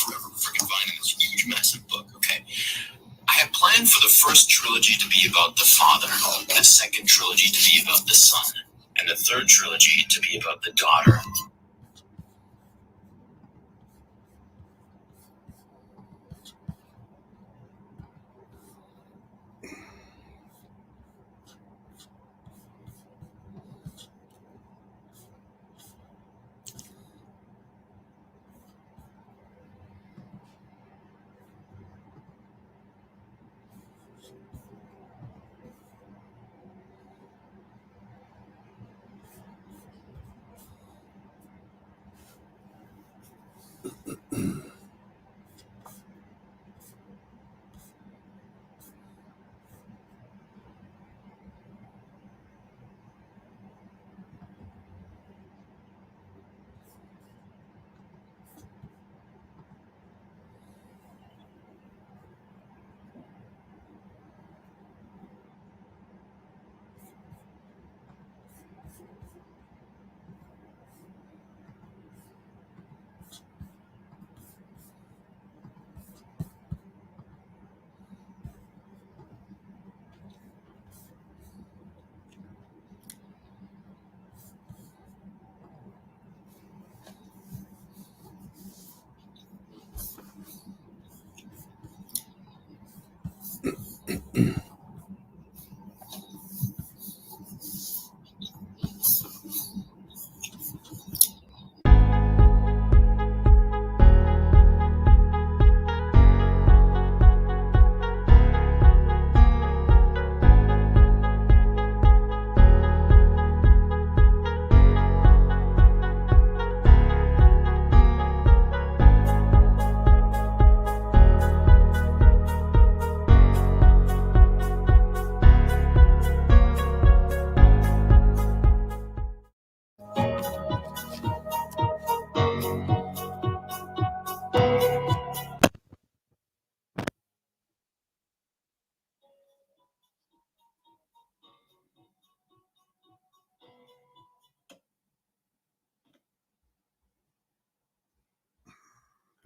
Forever freaking finding this huge, massive book. Okay, I had planned for the first trilogy to be about the father, the second trilogy to be about the son, and the third trilogy to be about the daughter.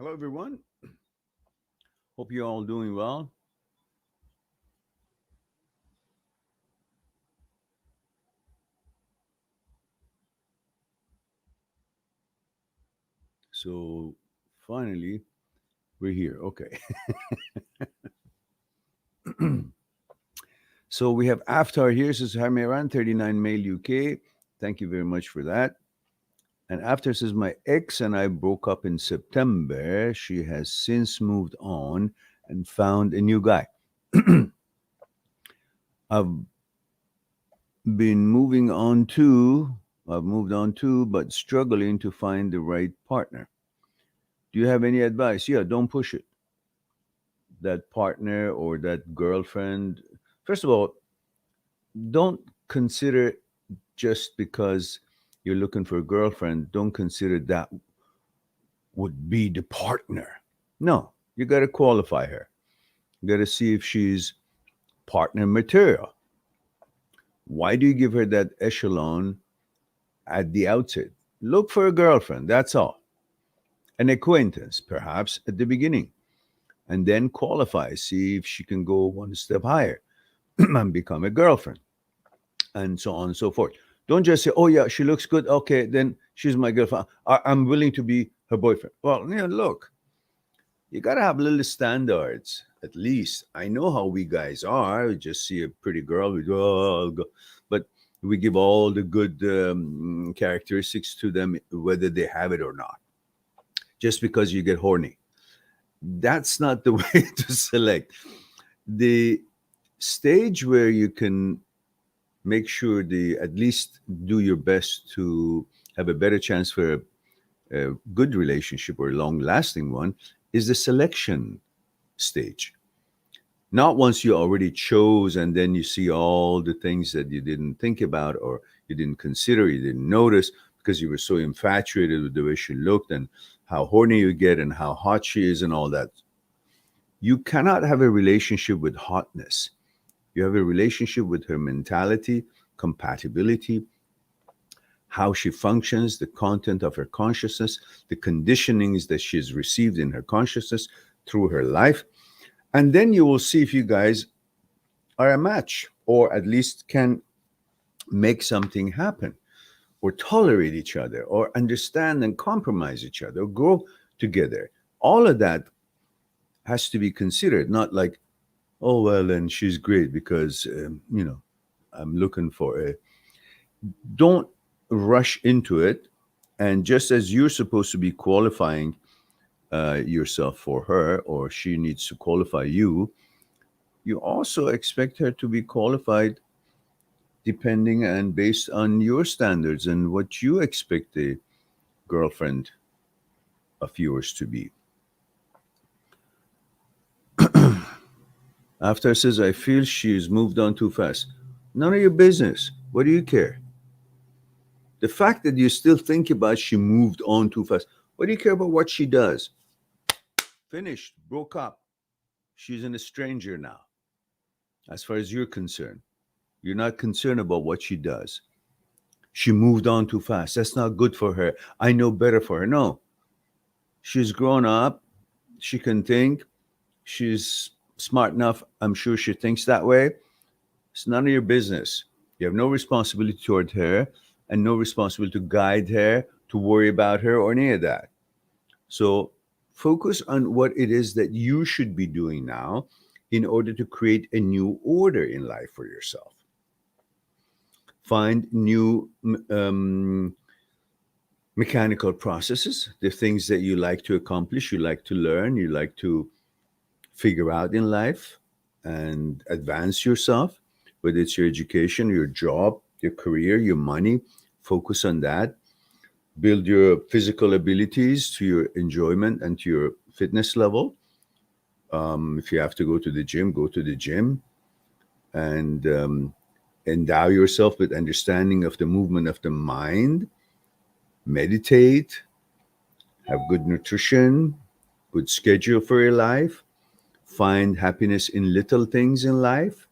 Hello, everyone. Hope you're all doing well. So finally, we're here. Okay. So we have Aftar here. Says, hi, Mehran, 39 male UK. Thank you very much for that. And Aftar says, my ex and I broke up in September. She has since moved on and found a new guy. I've been moving on too. I've moved on too, but struggling to find the right partner. Do you have any advice? Yeah, don't push it. That partner or that girlfriend, first of all, don't consider just because you're looking for a girlfriend, don't consider that would be the partner. No, you got to qualify her. You got to see if she's partner material. Why do you give her that echelon at the outset? Look for a girlfriend, that's all. An acquaintance, perhaps, at the beginning, and then qualify, see if she can go one step higher and become a girlfriend, and so on and so forth. Don't just say, oh, yeah, she looks good. Okay, then she's my girlfriend. I'm willing to be her boyfriend. Well, look, you got to have little standards, at least. I know how we guys are. We just see a pretty girl, we go, oh, I'll go. But we give all the good characteristics to them, whether they have it or not, just because you get horny. That's not the way to select. The stage where you can make sure at least do your best to have a better chance for a good relationship or a long lasting one is the selection stage. Not once you already chose and then you see all the things that you didn't think about or you didn't consider, you didn't notice because you were so infatuated with the way she looked and how horny you get and how hot she is and all that. You cannot have a relationship with hotness. You have a relationship with her mentality, compatibility, how she functions, the content of her consciousness, the conditionings that she's received in her consciousness through her life. And then you will see if you guys are a match or at least can make something happen or tolerate each other or understand and compromise each other or grow together. All of that has to be considered, not like, oh, well, then she's great because, I'm looking for a. Don't rush into it. And just as you're supposed to be qualifying yourself for her, or she needs to qualify you, you also expect her to be qualified depending and based on your standards and what you expect a girlfriend of yours to be. After says, I feel she's moved on too fast. None of your business. What do you care? The fact that you still think about she moved on too fast. What do you care about what she does? Finished, broke up. She's a stranger now. As far as you're concerned, you're not concerned about what she does. She moved on too fast. That's not good for her. I know better for her. No, she's grown up. She can think. She's smart enough. I'm sure she thinks that way. It's none of your business. You have no responsibility toward her and no responsibility to guide her, to worry about her, or any of that. So focus on what it is that you should be doing now in order to create a new order in life for yourself. Find new mechanical processes, the things that you like to accomplish, you like to learn, you like to figure out in life and advance yourself, whether it's your education, your job, your career, your money. Focus on that. Build your physical abilities to your enjoyment and to your fitness level. If you have to go to the gym, go to the gym and endow yourself with understanding of the movement of the mind. Meditate, have good nutrition, good schedule for your life. Find happiness in little things in life,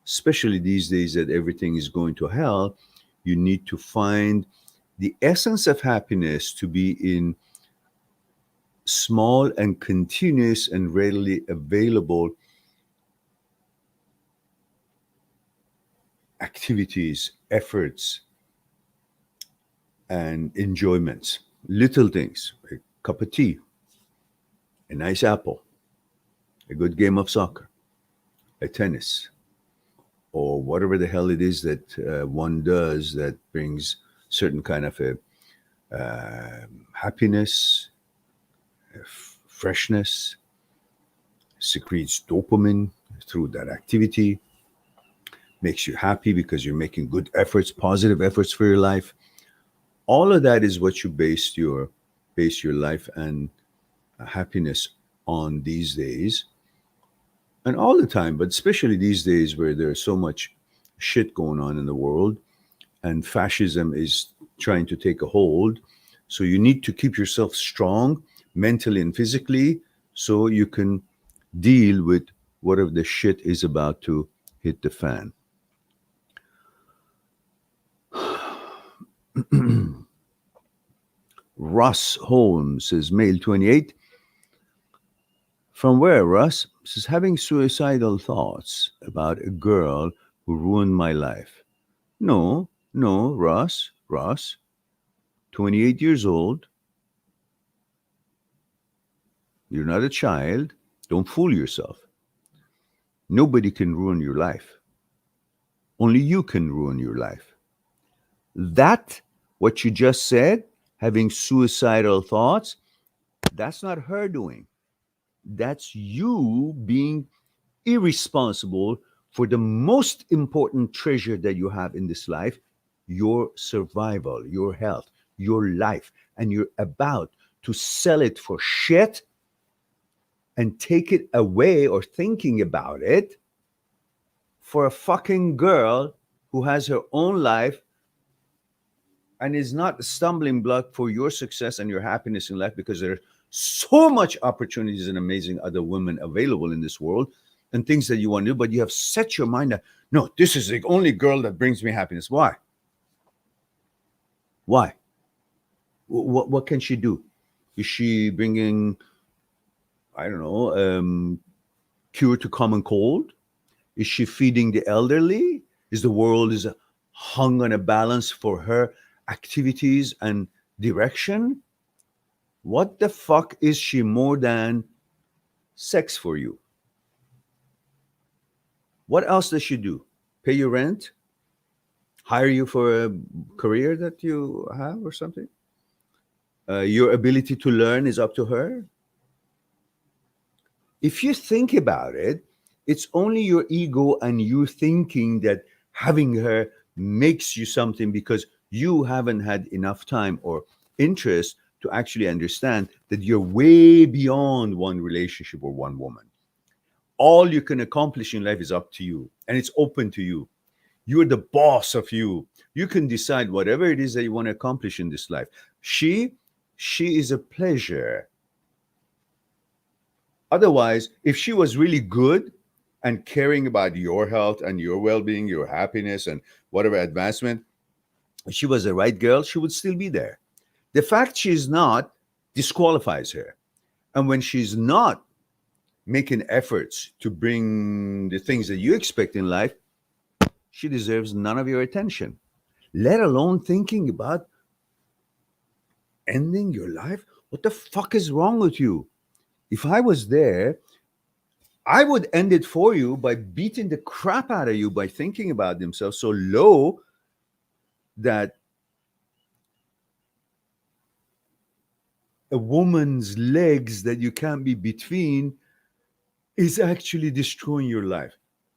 especially these days that everything is going to hell. You need to find the essence of happiness to be in small and continuous and readily available activities, efforts, and enjoyments. Little things, like cup of tea, a nice apple, a good game of soccer, a tennis, or whatever the hell it is that one does that brings certain kind of a happiness, freshness, secretes dopamine through that activity, makes you happy because you're making good efforts, positive efforts for your life. All of that is what you base your life and happiness on these days, and all the time, but especially these days where there's so much shit going on in the world and fascism is trying to take a hold. So you need to keep yourself strong mentally and physically so you can deal with whatever the shit is about to hit the fan. Russ Holmes says, male 28. From where, Russ? Says, having suicidal thoughts about a girl who ruined my life. No, Russ, 28 years old. You're not a child. Don't fool yourself. Nobody can ruin your life. Only you can ruin your life. That, what you just said, having suicidal thoughts, that's not her doing. That's you being irresponsible for the most important treasure that you have in this life, your survival, your health, your life. And you're about to sell it for shit and take it away or thinking about it for a fucking girl who has her own life and is not a stumbling block for your success and your happiness in life, because there's so much opportunities and amazing other women available in this world and things that you want to do, but you have set your mind that, no, this is the only girl that brings me happiness. Why? What can she do? Is she bringing, I don't know, cure to common cold? Is she feeding the elderly? Is the world is hung on a balance for her activities and direction? What the fuck is she more than sex for you? What else does she do? Pay your rent? Hire you for a career that you have or something? Your ability to learn is up to her? If you think about it, it's only your ego and you thinking that having her makes you something because you haven't had enough time or interest to actually understand that you're way beyond one relationship or one woman. All you can accomplish in life is up to you, and it's open to you. You're the boss of you. You can decide whatever it is that you want to accomplish in this life. She is a pleasure. Otherwise, if she was really good and caring about your health and your well-being, your happiness and whatever advancement, if she was the right girl, she would still be there. The fact she's not disqualifies her. And when she's not making efforts to bring the things that you expect in life, she deserves none of your attention, let alone thinking about ending your life. What the fuck is wrong with you? If I was there, I would end it for you by beating the crap out of you by thinking about themselves so low that a woman's legs that you can't be between is actually destroying your life.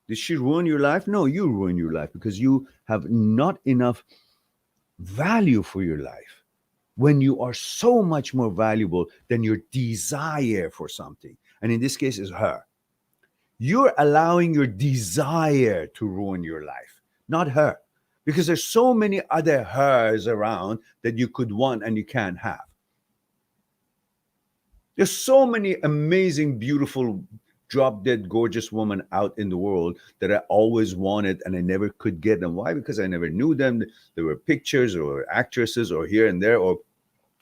Did she ruin your life? No, you ruin your life because you have not enough value for your life when you are so much more valuable than your desire for something. And in this case, is her. You're allowing your desire to ruin your life, not her, because there's so many other hers around that you could want and you can't have. There's so many amazing, beautiful, drop dead, gorgeous women out in the world that I always wanted and I never could get them. Why? Because I never knew them. There were pictures or actresses or here and there, or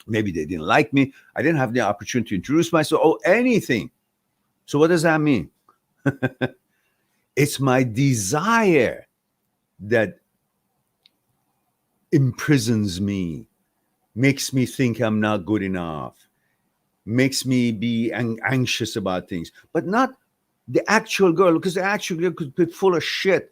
maybe they didn't like me. I didn't have the opportunity to introduce myself or anything. So what does that mean? It's my desire that imprisons me, makes me think I'm not good enough, makes me be anxious about things, but not the actual girl, because the actual girl could be full of shit.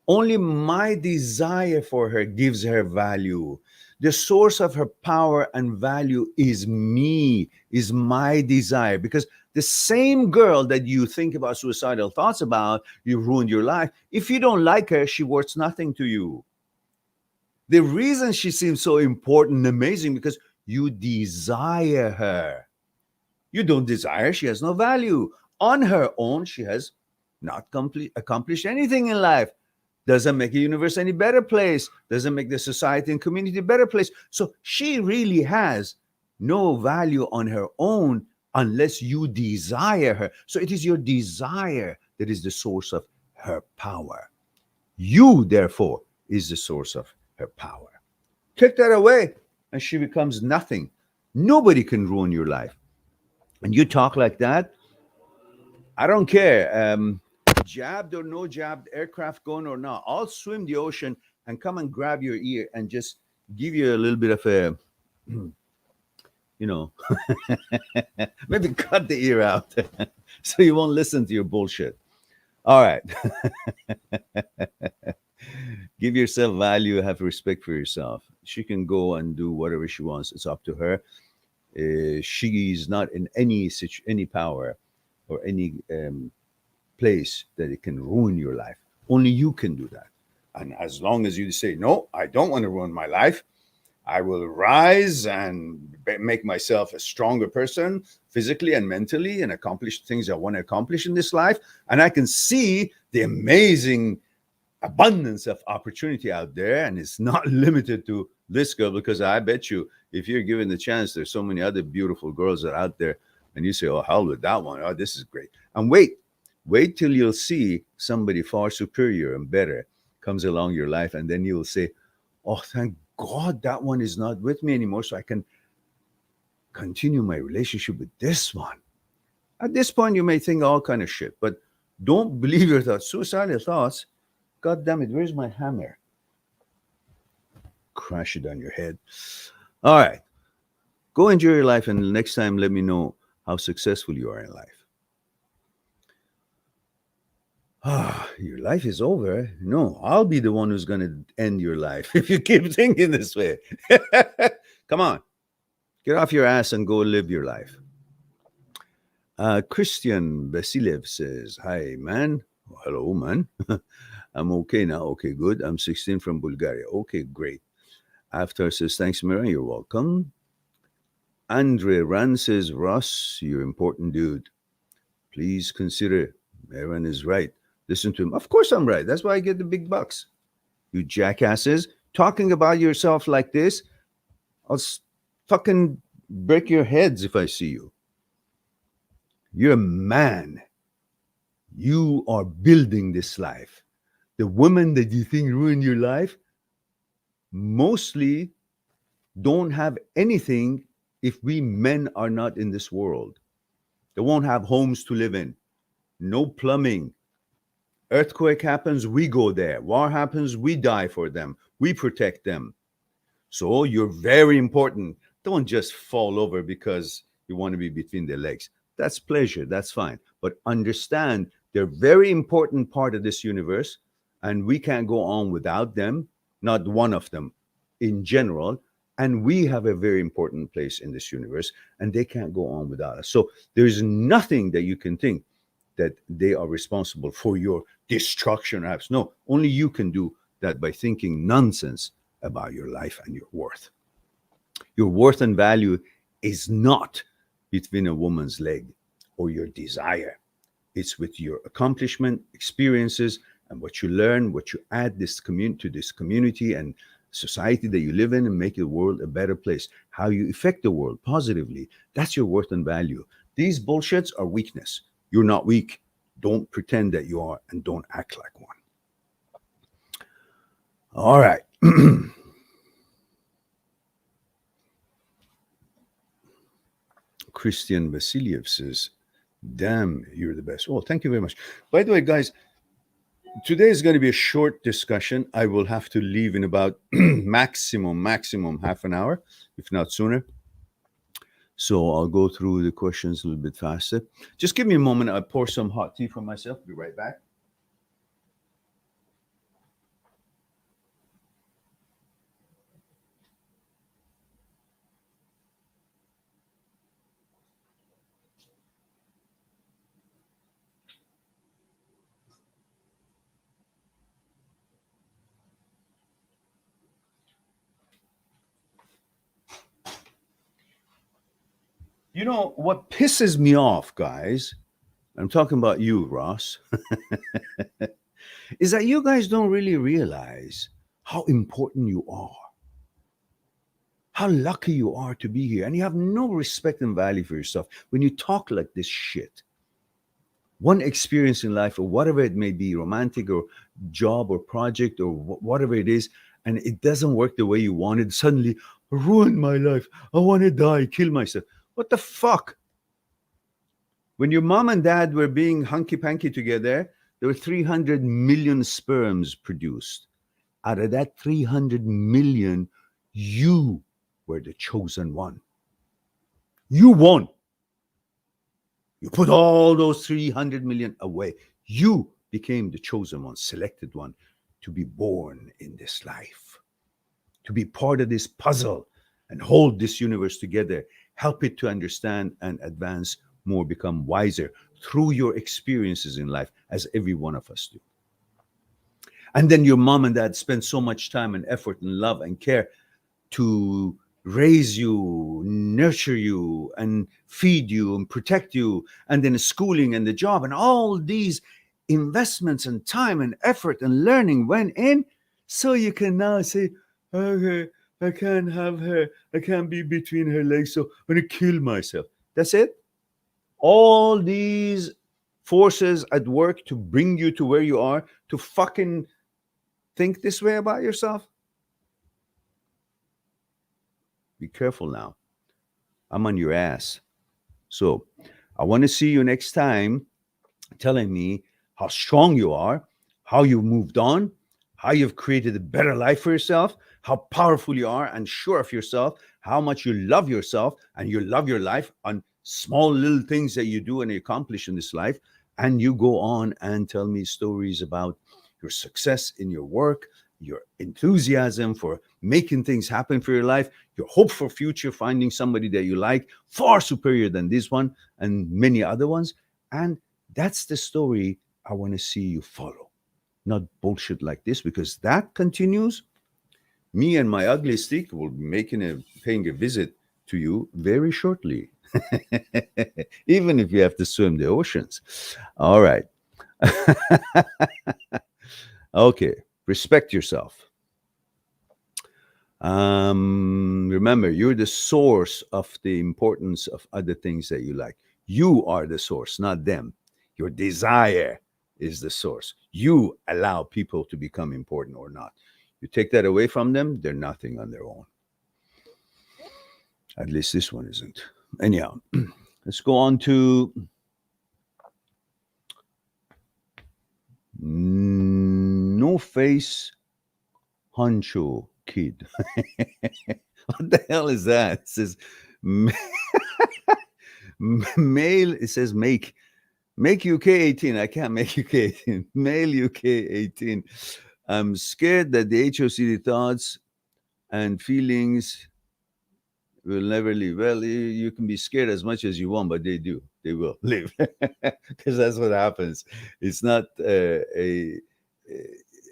Only my desire for her gives her value. The source of her power and value is me, is my desire. Because the same girl that you think about suicidal thoughts about, you ruined your life. If you don't like her, she worth nothing to you. The reason she seems so important and amazing because you desire her. You don't desire, she has no value. On her own, she has not accomplished anything in life. Doesn't make the universe any better place. Doesn't make the society and community a better place. So she really has no value on her own unless you desire her. So it is your desire that is the source of her power. You, therefore, is the source of her power. Take that away, and she becomes nothing. Nobody can ruin your life. And you talk like that, I don't care. Jabbed or no jabbed, aircraft going or not, I'll swim the ocean and come and grab your ear and just give you a little bit of a, maybe cut the ear out so you won't listen to your bullshit. All right. Give yourself value, have respect for yourself. She can go and do whatever she wants. It's up to her. She's not in any power or any place that it can ruin your life. Only you can do that. And as long as you say, no, I don't want to ruin my life, I will rise and make myself a stronger person physically and mentally and accomplish things I want to accomplish in this life. And I can see the amazing abundance of opportunity out there. And it's not limited to this girl, because I bet you if you're given the chance, there's so many other beautiful girls that are out there. And you say, oh, hell with that one. Oh, this is great. And wait till you'll see somebody far superior and better comes along your life. And then you'll say, oh, thank God that one is not with me anymore, so I can continue my relationship with this one. At this point, you may think all kind of shit, but don't believe your thoughts. Suicidal thoughts, God damn it, where's my hammer? Crash it on your head. All right. Go enjoy your life, and next time let me know how successful you are in life. Your life is over. No, I'll be the one who's going to end your life if you keep thinking this way. Come on. Get off your ass and go live your life. Christian Vasiliev says, hi, man. Oh, hello, man. I'm okay now. Okay, good. I'm 16 from Bulgaria. Okay, great. After says, thanks, Mira. You're welcome. Andre Ran says, Ross, you're important dude. Please consider. Aaron is right. Listen to him. Of course I'm right. That's why I get the big bucks. You jackasses. Talking about yourself like this, I'll fucking break your heads if I see you. You're a man. You are building this life. The women that you think ruin your life mostly don't have anything if we men are not in this world. They won't have homes to live in. No plumbing. Earthquake happens, we go there. War happens, we die for them. We protect them. So you're very important. Don't just fall over because you want to be between their legs. That's pleasure, that's fine. But understand they're a very important part of this universe, and we can't go on without them, not one of them in general. And we have a very important place in this universe, and they can't go on without us. So there's nothing that you can think that they are responsible for your destruction. Perhaps. No, only you can do that by thinking nonsense about your life and your worth. Your worth and value is not between a woman's leg or your desire. It's with your accomplishment, experiences, and what you learn, what you add to this community and society that you live in, and make the world a better place. How you affect the world positively. That's your worth and value. These bullshits are weakness. You're not weak. Don't pretend that you are, and don't act like one. All right. Christian Vasiliev says, damn, you're the best. Oh, thank you very much. By the way, guys, today is going to be a short discussion. I will have to leave in about maximum half an hour, if not sooner. So I'll go through the questions a little bit faster. Just give me a moment. I'll pour some hot tea for myself. Be right back. You know what pisses me off, guys? I'm talking about you, Ross. Is that you guys don't really realize how important you are, how lucky you are to be here, and you have no respect and value for yourself when you talk like this shit. One experience in life, or whatever it may be, romantic or job or project or whatever it is, and it doesn't work the way you wanted, suddenly ruined my life. I want to die, kill myself. What the fuck? When your mom and dad were being hunky panky together, there were 300 million sperms produced. Out of that 300 million, you were the chosen one. You won. You put all those 300 million away. You became the chosen one, selected one to be born in this life, to be part of this puzzle and hold this universe together, help it to understand and advance more, become wiser through your experiences in life, as every one of us do. And then your mom and dad spend so much time and effort and love and care to raise you, nurture you, and feed you and protect you, and then the schooling and the job and all these investments and time and effort and learning went in, so you can now say, okay, I can't have her, I can't be between her legs, so I'm gonna kill myself. That's it. All these forces at work to bring you to where you are, to fucking think this way about yourself. Be careful now. I'm on your ass. So I want to see you next time telling me how strong you are, how you moved on, how you've created a better life for yourself, how powerful you are and sure of yourself, how much you love yourself and you love your life on small little things that you do and accomplish in this life. And you go on and tell me stories about your success in your work, your enthusiasm for making things happen for your life, your hope for future, finding somebody that you like, far superior than this one and many other ones. And that's the story I want to see you follow. Not bullshit like this, because that continues. Me and my ugly stick will be paying a visit to you very shortly. Even if you have to swim the oceans. All right. Okay. Respect yourself. Remember, you're the source of the importance of other things that you like. You are the source, not them. Your desire is the source. You allow people to become important or not. You take that away from them, they're nothing on their own. At least this one isn't. Anyhow, let's go on to No Face Honcho Kid. What the hell is that? It says male. It says make UK 18. I can't make UK 18. Male UK 18. I'm scared that the HOCD thoughts and feelings will never leave. Well, you can be scared as much as you want, but they do. They will leave, because that's what happens. It's not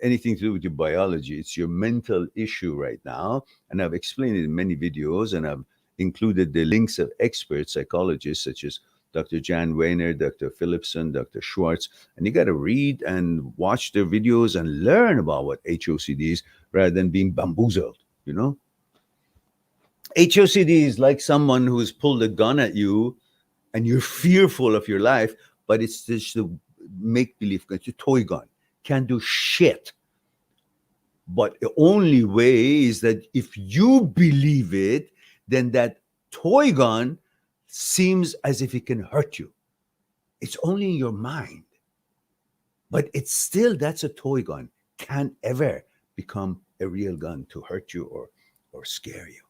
anything to do with your biology. It's your mental issue right now. And I've explained it in many videos, and I've included the links of expert psychologists such as Dr. Jan Weiner, Dr. Philipson, Dr. Schwartz. And you got to read and watch their videos and learn about what HOCD is rather than being bamboozled, you know? HOCD is like someone who's pulled a gun at you and you're fearful of your life, but it's just a make-believe gun. It's a toy gun. Can't do shit. But the only way is that if you believe it, then that toy gun seems as if it can hurt you. It's only in your mind. But it's still, that's a toy gun. Can't ever become a real gun to hurt you or scare you.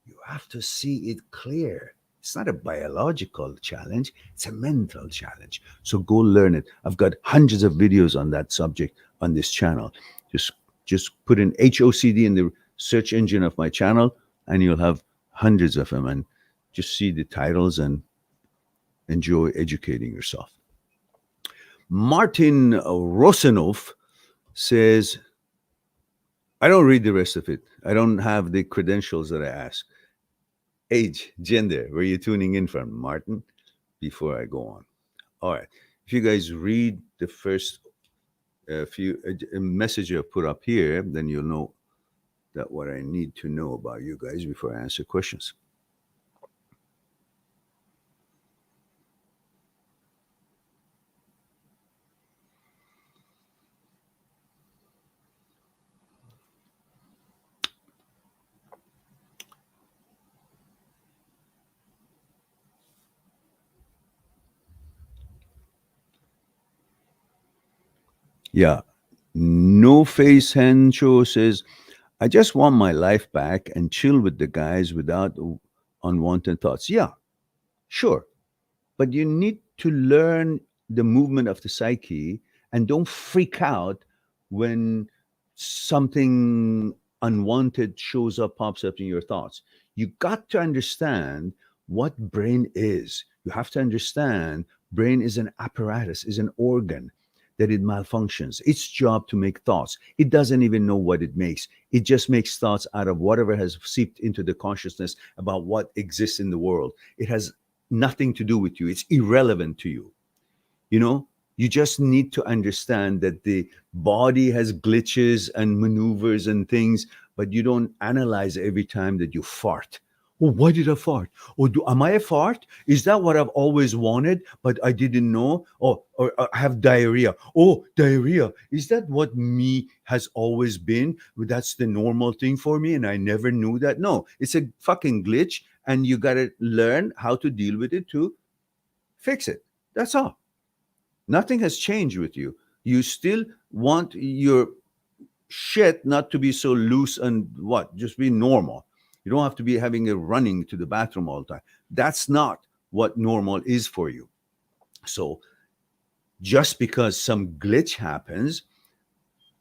You have to see it clear. It's not a biological challenge, it's a mental challenge. So go learn it. I've got hundreds of videos on that subject on this channel. Just just put in HOCD in the search engine of my channel and you'll have hundreds of them, and just see the titles and enjoy educating yourself. Martin Rosanov says, I don't read the rest of it. I don't have the credentials that I ask. Age, gender, where are you tuning in from, Martin? Before I go on. All right. If you guys read the first few message I put up here, then you'll know that what I need to know about you guys before I answer questions. Yeah. No Face Hencho says, I just want my life back and chill with the guys without unwanted thoughts. Yeah, sure. But you need to learn the movement of the psyche and don't freak out when something unwanted shows up, pops up in your thoughts. You got to understand what brain is. You have to understand brain is an apparatus, is an organ that it malfunctions. Its job to make thoughts. It doesn't even know what it makes. It just makes thoughts out of whatever has seeped into the consciousness about what exists in the world. It has nothing to do with you. It's irrelevant to you. You know, you just need to understand that the body has glitches and maneuvers and things, but you don't analyze every time that you fart. Oh, why did I fart? Oh, am I a fart? Is that what I've always wanted, but I didn't know? Or I have diarrhea. Oh, diarrhea. Is that what me has always been? That's the normal thing for me, and I never knew that. No, it's a fucking glitch, and you got to learn how to deal with it to fix it. That's all. Nothing has changed with you. You still want your shit not to be so loose and what? Just be normal. You don't have to be having a running to the bathroom all the time. That's not what normal is for you. So just because some glitch happens,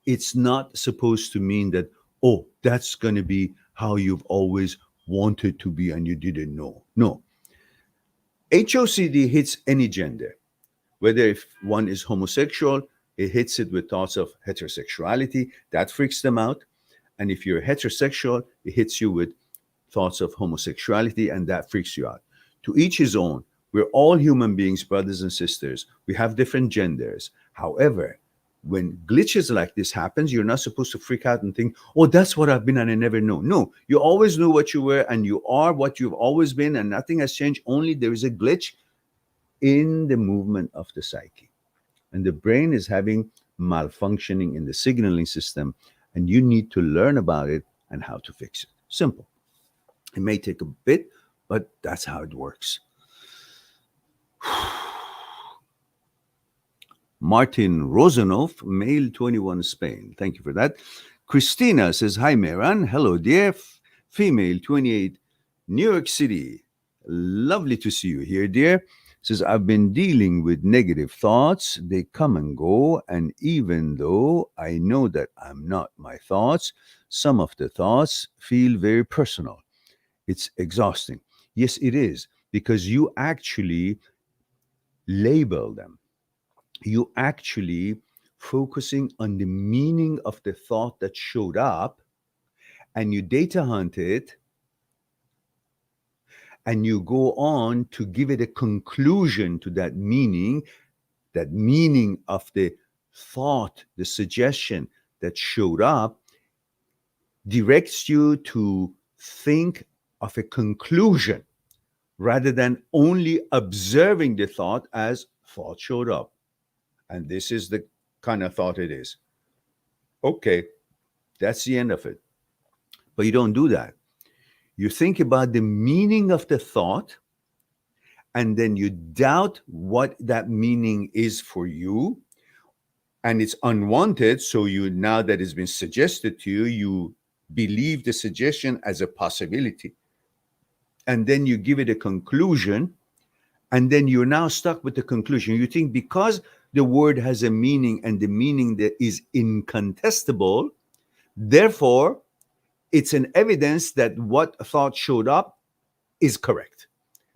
it's not supposed to mean that, oh, that's going to be how you've always wanted to be and you didn't know. No. HOCD hits any gender. Whether if one is homosexual, it hits it with thoughts of heterosexuality. That freaks them out. And if you're heterosexual, it hits you with thoughts of homosexuality, and that freaks you out. To each his own. We're all human beings, brothers and sisters. We have different genders. However, when glitches like this happens, you're not supposed to freak out and think, oh, that's what I've been and I never know. No, you always knew what you were and you are what you've always been, and nothing has changed. Only there is a glitch in the movement of the psyche. And the brain is having malfunctioning in the signaling system, and you need to learn about it and how to fix it. Simple. It may take a bit, but that's how it works. Martin Rosanov, male 21, Spain. Thank you for that. Christina says, hi, Meran. Hello, dear. Female 28, New York City. Lovely to see you here, dear. Says, I've been dealing with negative thoughts. They come and go. And even though I know that I'm not my thoughts, some of the thoughts feel very personal. It's exhausting. Yes, it is, because you actually label them. You actually focusing on the meaning of the thought that showed up, and you data hunt it, and you go on to give it a conclusion to that meaning of the thought, the suggestion that showed up, directs you to think of a conclusion rather than only observing the thought as thought showed up. And this is the kind of thought it is. Okay, that's the end of it. But you don't do that. You think about the meaning of the thought, and then you doubt what that meaning is for you, and it's unwanted. So you, now that it's been suggested to you, you believe the suggestion as a possibility. and then you give it a conclusion, and then you're now stuck with the conclusion. You think because the word has a meaning and the meaning that is incontestable, therefore it's an evidence that what thought showed up is correct,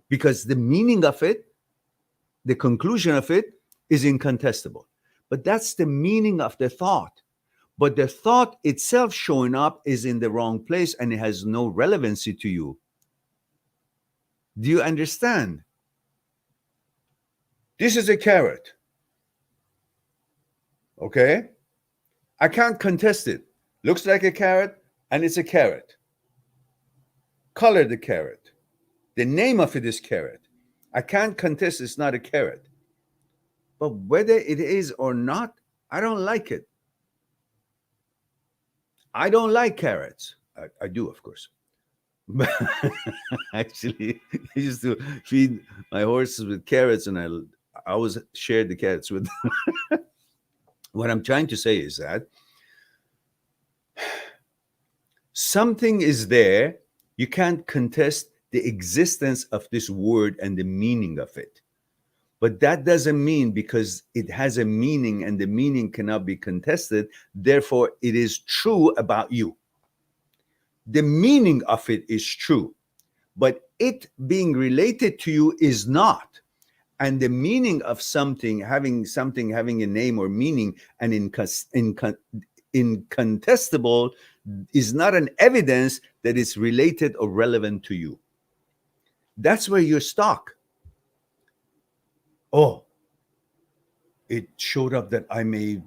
because the meaning of it, the conclusion of it, is incontestable. But that's the meaning of the thought. But the thought itself showing up is in the wrong place and it has no relevancy to you. Do you understand? This is a carrot. Okay? I can't contest it. Looks like a carrot, and it's a carrot. Color the carrot. The name of it is carrot. I can't contest it's not a carrot. But whether it is or not, I don't like it. I don't like carrots. I do, of course. But actually, I used to feed my horses with carrots, and I always shared the carrots with them. What I'm trying to say is that something is there. You can't contest the existence of this word and the meaning of it. But that doesn't mean because it has a meaning and the meaning cannot be contested, therefore it is true about you. The meaning of it is true, but it being related to you is not. And the meaning of something having a name or meaning and incontestable is not an evidence that it's related or relevant to you. That's where you're stuck. Oh, it showed up that I may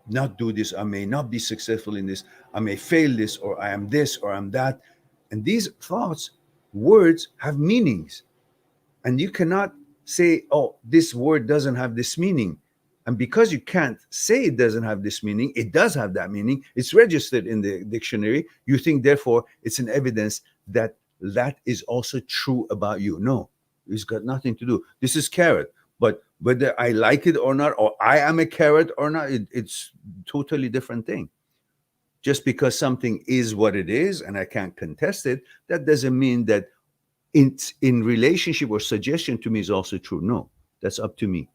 not do this, I may not be successful in this, I may fail this, or I am this, or I'm that. And these thoughts, words have meanings. And you cannot say, oh, this word doesn't have this meaning. And because you can't say it doesn't have this meaning, it does have that meaning. It's registered in the dictionary. You think, therefore, it's an evidence that that is also true about you. No, it's got nothing to do. This is carrot. But whether I like it or not, or I am a carrot or not, it's totally different thing. Just because something is what it is and I can't contest it, that doesn't mean that it's in relationship or suggestion to me is also true. No, that's up to me.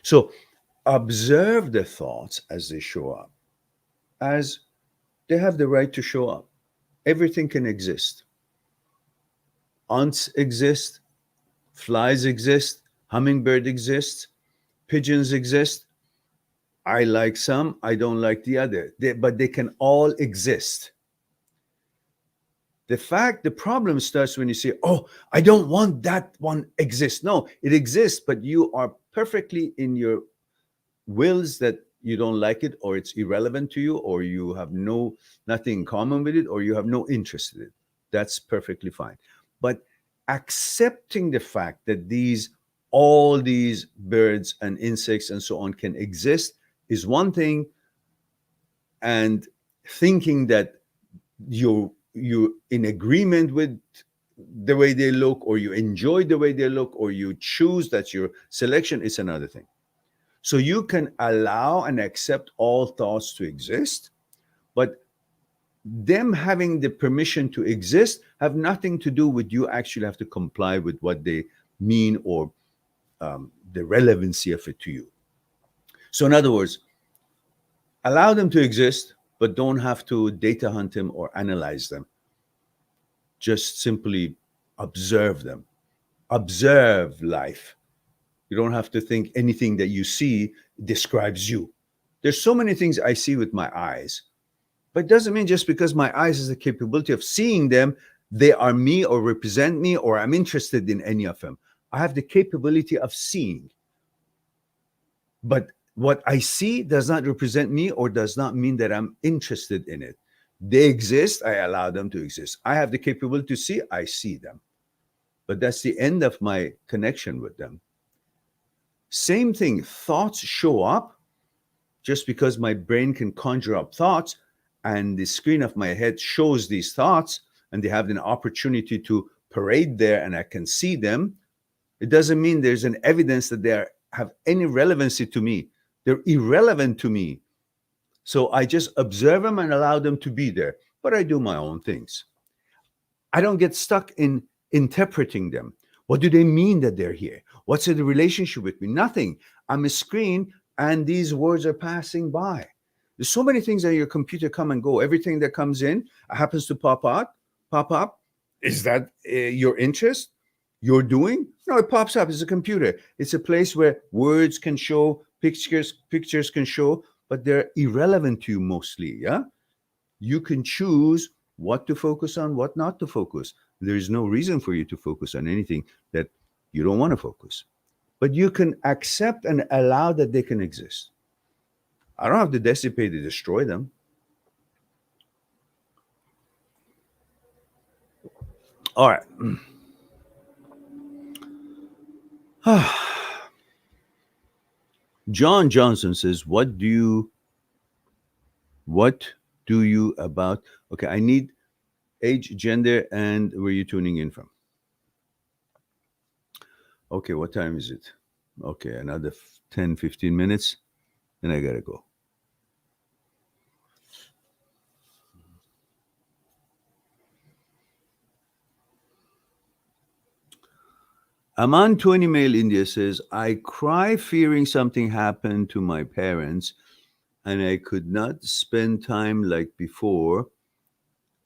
So observe the thoughts as they show up, as they have the right to show up. Everything can exist. Ants exist, flies exist, hummingbird exists, pigeons exist. I like some, I don't like the other, but they can all exist. The problem starts when you say, oh, I don't want that one exist. No, it exists, but you are perfectly in your wills that you don't like it, or it's irrelevant to you, or you have nothing in common with it, or you have no interest in it. That's perfectly fine. But accepting the fact that all these birds and insects and so on can exist is one thing, and thinking that you're in agreement with the way they look, or you enjoy the way they look, or you choose, that's your selection, is another thing. So you can allow and accept all thoughts to exist, but them having the permission to exist have nothing to do with you actually have to comply with what they mean, or the relevancy of it to you. So in other words, allow them to exist, but don't have to data hunt them or analyze them. Just simply observe them. Observe life. You don't have to think anything that you see describes you. There's so many things I see with my eyes, but it doesn't mean just because my eyes has the capability of seeing them, they are me or represent me, or I'm interested in any of them. I have the capability of seeing. But what I see does not represent me, or does not mean that I'm interested in it. They exist, I allow them to exist. I have the capability to see, I see them. But that's the end of my connection with them. Same thing, thoughts show up. Just because my brain can conjure up thoughts and the screen of my head shows these thoughts and they have an opportunity to parade there and I can see them, it doesn't mean there's an evidence that they have any relevancy to me. They're irrelevant to me. So I just observe them and allow them to be there. but I do my own things. I don't get stuck in interpreting them. What do they mean that they're here? What's the relationship with me? Nothing. I'm a screen and these words are passing by. There's so many things that your computer come and go. Everything that comes in happens to pop up. Is that your interest? You're doing? No, it pops up. It's a computer. It's a place where words can show, pictures can show, but they're irrelevant to you mostly. Yeah. You can choose what to focus on, what not to focus. There is no reason for you to focus on anything that you don't want to focus. But you can accept and allow that they can exist. I don't have to dissipate to destroy them. All right. John Johnson says, what do you about? Okay, I need age, gender, and where you tuning in from. Okay, what time is it? Okay, another 10, 15 minutes, and I gotta go. Aman 20 Mail India says, I cry fearing something happened to my parents and I could not spend time like before.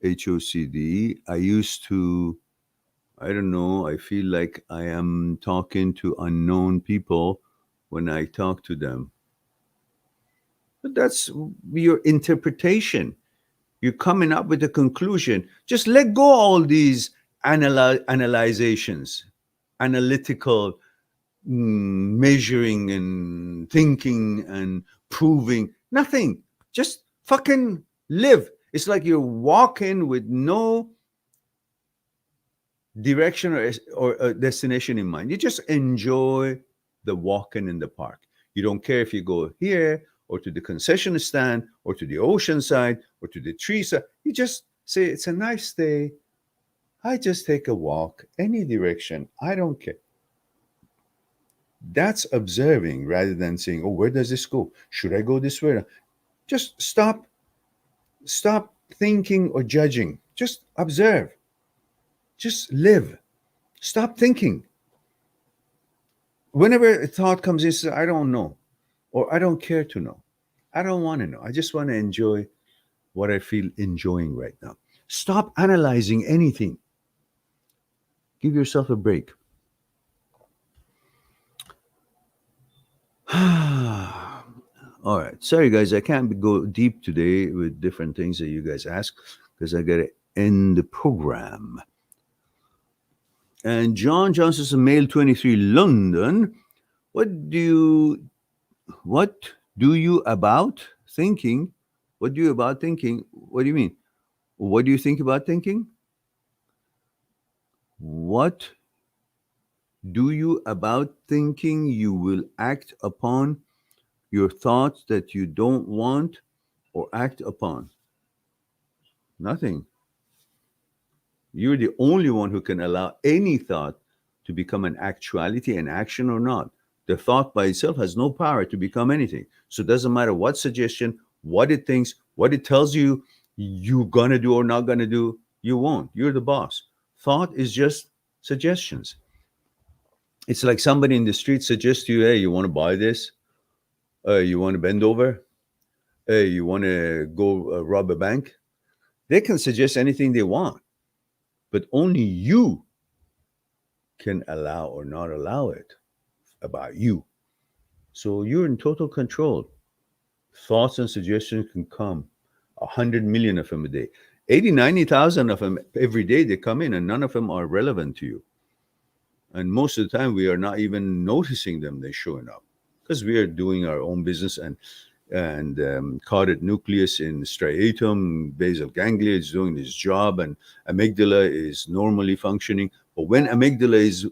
HOCD. I used to, I don't know, I feel like I am talking to unknown people when I talk to them. But that's your interpretation. You're coming up with a conclusion. Just let go all these analyzations, analytical measuring and thinking and proving. Nothing. Just fucking live. It's like you're walking with no direction or a destination in mind. You just enjoy the walking in the park. You don't care if you go here or to the concession stand or to the ocean side or to the tree side. You just say, it's a nice day. I just take a walk any direction. I don't care. That's observing rather than saying, oh, where does this go? Should I go this way? Just stop thinking or judging. Just observe. Just live. Stop thinking. Whenever a thought comes in, say, I don't know, or I don't care to know. I don't want to know. I just want to enjoy what I feel enjoying right now. Stop analyzing anything. Give yourself a break. All right. Sorry, guys. I can't go deep today with different things that you guys ask because I got to end the program. And John Johnson's Mail 23 London. What do you about thinking? What do you about thinking? What do you mean? What do you think about thinking? What do you about thinking you will act upon your thoughts that you don't want or act upon? Nothing. You're the only one who can allow any thought to become an actuality, an action or not. The thought by itself has no power to become anything. So it doesn't matter what suggestion, what it thinks, what it tells you you're going to do or not going to do, you won't. You're the boss. Thought is just suggestions. It's like somebody in the street suggests to you, hey, you want to buy this? You want to bend over? Hey, you want to go rob a bank? They can suggest anything they want, but only you can allow or not allow it about you. So you're in total control. Thoughts and suggestions can come 100 million of them a day. 90,000 of them every day they come in and none of them are relevant to you. And most of the time we are not even noticing them, they're showing up because we are doing our own business and caudate nucleus in striatum, basal ganglia is doing its job and amygdala is normally functioning. But when amygdala is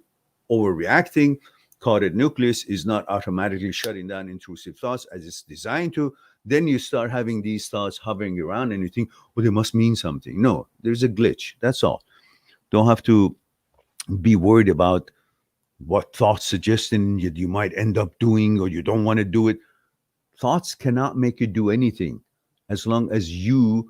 overreacting, caudate nucleus is not automatically shutting down intrusive thoughts as it's designed to. Then you start having these thoughts hovering around and you think, well, they must mean something. No, there's a glitch. That's all. Don't have to be worried about what thoughts suggesting you might end up doing or you don't want to do it. Thoughts cannot make you do anything as long as you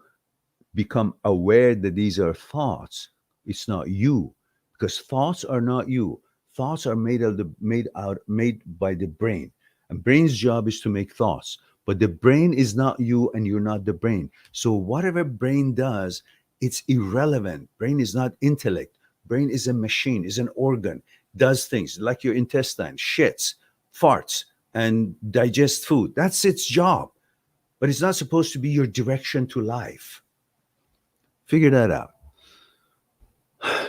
become aware that these are thoughts, it's not you, because thoughts are not you. Thoughts are made by the brain, and brain's job is to make thoughts. But the brain is not you, and you're not the brain. So whatever brain does, it's irrelevant. Brain is not intellect. Brain is a machine, is an organ, does things like your intestine, shits, farts, and digests food. That's its job. But it's not supposed to be your direction to life. Figure that out.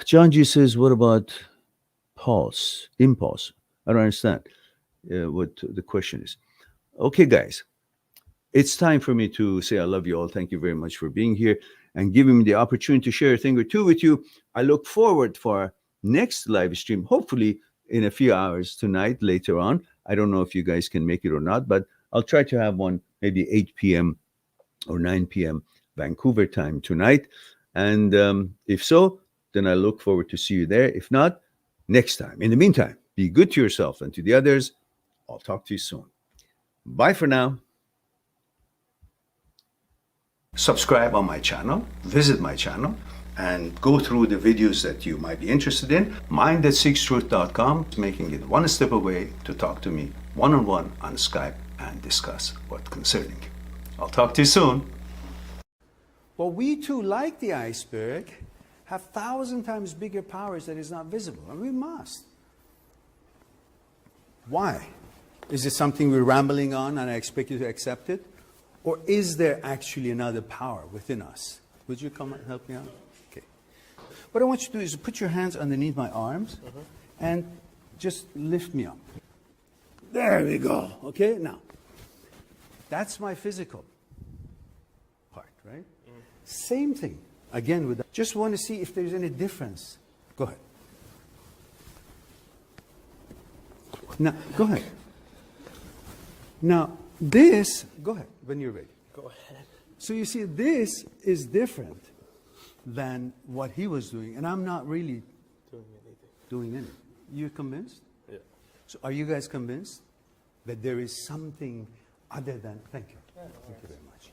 John G says, what about pulse, impulse? I don't understand what the question is. Okay, guys, it's time for me to say I love you all. Thank you very much for being here and giving me the opportunity to share a thing or two with you. I look forward for our next live stream, hopefully in a few hours tonight, later on. I don't know if you guys can make it or not, but I'll try to have one maybe 8 p.m. or 9 p.m. Vancouver time tonight. And if so, then I look forward to see you there. If not, next time. In the meantime, be good to yourself and to the others. I'll talk to you soon. Bye for now. Subscribe on my channel, visit my channel, and go through the videos that you might be interested in. Mind@seekstruth.com is making it one step away to talk to me one-on-one on Skype and discuss what's concerning you. I'll talk to you soon. Well, we too, like the iceberg, have 1,000 times bigger powers that is not visible, and we must. Why? Is it something we're rambling on and I expect you to accept it? Or is there actually another power within us? Would you come and help me out? Okay. What I want you to do is put your hands underneath my arms and just lift me up. There we go. Okay, now, that's my physical part, right? Same thing. Again, with just want to see if there's any difference. Go ahead. Now, go ahead. Now, this, go ahead when you're ready. Go ahead. So you see, this is different than what he was doing, and I'm not really doing anything. You convinced? Yeah. So are you guys convinced that there is something other than, thank you. Yeah, no Thank you very much.